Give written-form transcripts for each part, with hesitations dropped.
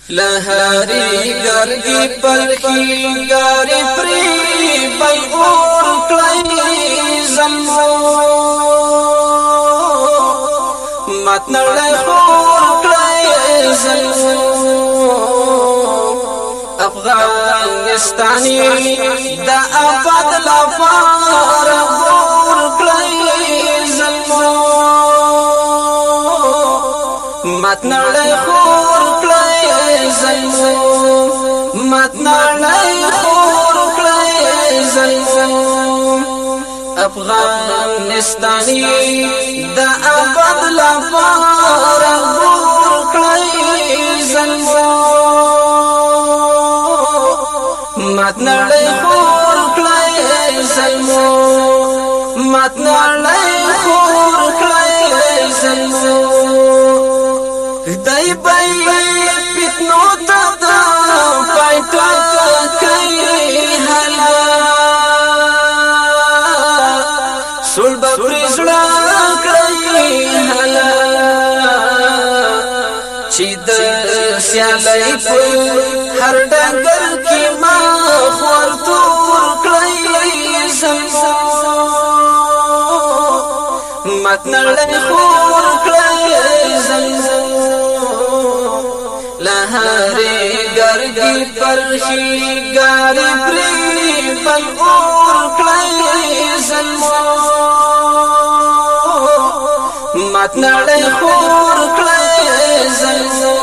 لهاری گرگی پرخی گاری پری بل اور کلی زلمو مات نړۍ خور کلی زلمو افغانستانی دا آباد لپاره خور کلی زلمو مات نړۍ خور کلی زلمو مات نړۍ خور کلی زلمو افغانستانی دا آباد لپاره خور کلی زلمو مات نړۍ خور کلی زلمو مات نړۍ خور کلی زلمو دای بای فتنو تا پایتا کوي حلا سول بپرزړه کوي حلا چې د سیالای په هر ډنګر کې ما خور تور کړی زمو مات نړۍ خور کړی زمو لهاری گرگی پرخی گاری پری بل اور کلی زلمو مات نړۍ خور کلی زلمو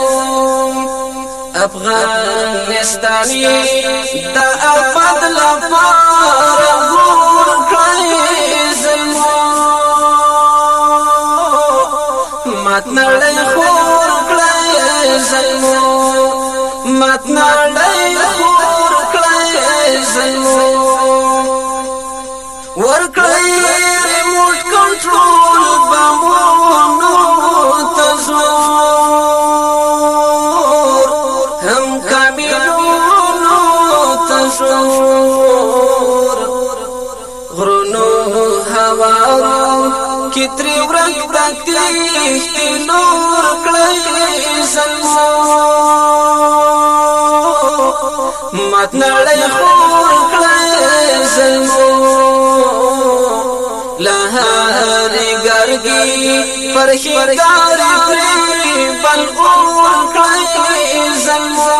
افغانستانی دا آباد لپاره خور کلی زلمو مات نړۍ خور کلی زلمو مات نړۍ خور کلی زلمو ورکړی ریموټ کنټرول بمونو تزور هم کابینونو تزور غرونو هوارو کتری ورک تختی نور کلی زلمو مات نړۍ خور کلی زلمو لهاری گرگی پرخی گاری پری بل اور کلی زلمو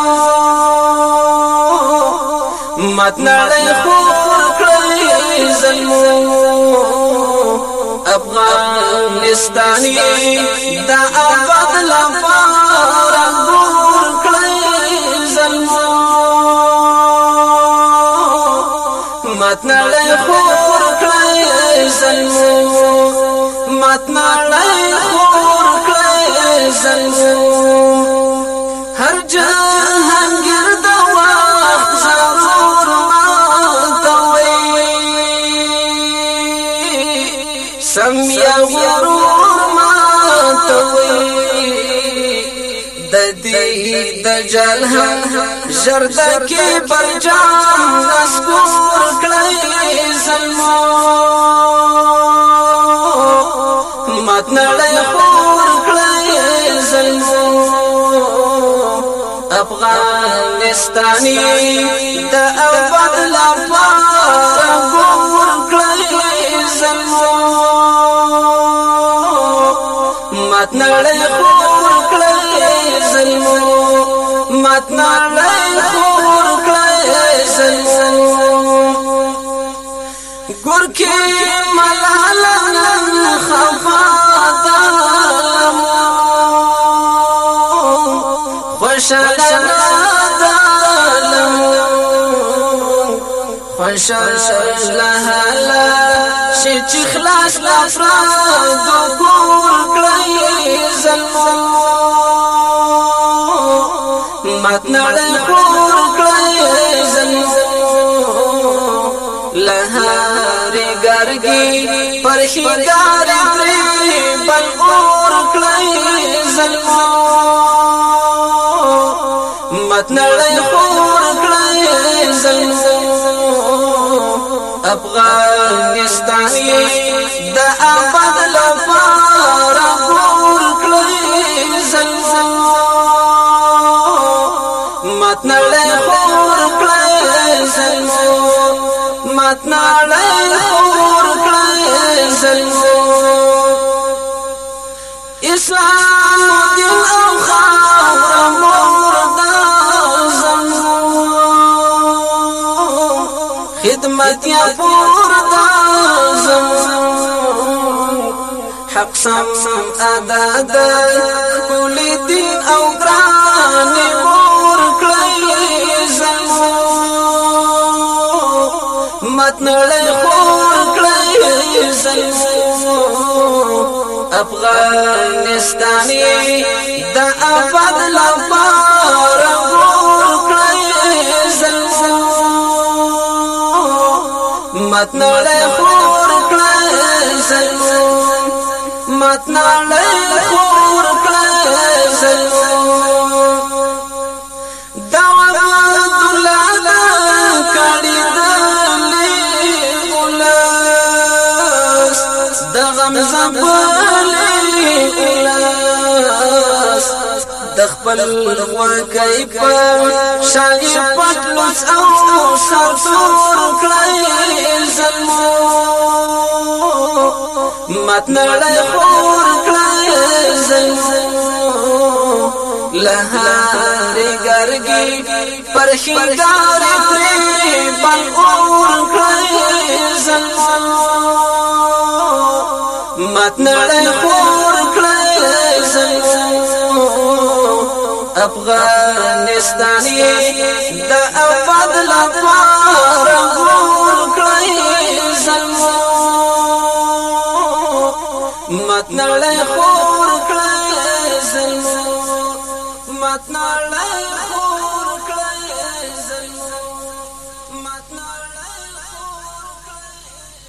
مات نړۍ خور کلی زلمو افغانستانی دا آباد لپاره خور کلی زلمو مات نړۍ خور کلی زلمو مات نړۍ خور کلی زلمو هر جهانگیر د وخت ضرور ماتوي سمیا غرور ماتوي د دې د جل هم جرد کې برجام نسکور کلی زلمو مات نړۍ خور کلی زلمو افغانستانی د آباد لپاره خور کلی زلمو مات نړۍ خور کلی زلمو مات نړۍ خور کلی زلمو ګورکې ملاله خفا خوشاله خوشاله حالا شي چې خلاص لافراد کور کړی زلمو مات نړۍ خور کړی زلمو لهاری گرگی پرخی گاری پری بل اور کړی زلمو مات نړۍ خور کړی زلمو افغانستانی دا آباد لپاره خور کړی زلمو متنړې خور کړې زلمو متنړې خور کړې زلمو اسلام دین او خاور مور دا زلمو خدمت یا پور دا زلمو حق سم ادا دا کل دین او گران مور کړی زلمو متنړې خور کړی زلمو افغانستاني د آباد لپاره مور کړی زلمو متنړې خور کړی زلمو متنړې خور کړی زلمو دعوت الله کړي دلې ولس د غم زبلې ولس د خپل غوکې په شاګي پټلوس او سرتور کړی زلمو متنړې خور کړی زلمو لهاري ګرګي پر شینګار پرې بل اور کړی زلمو متنړې خور کړی زلمو افغانستاني د آباد لپاره مور کړی زلمو متنړې خور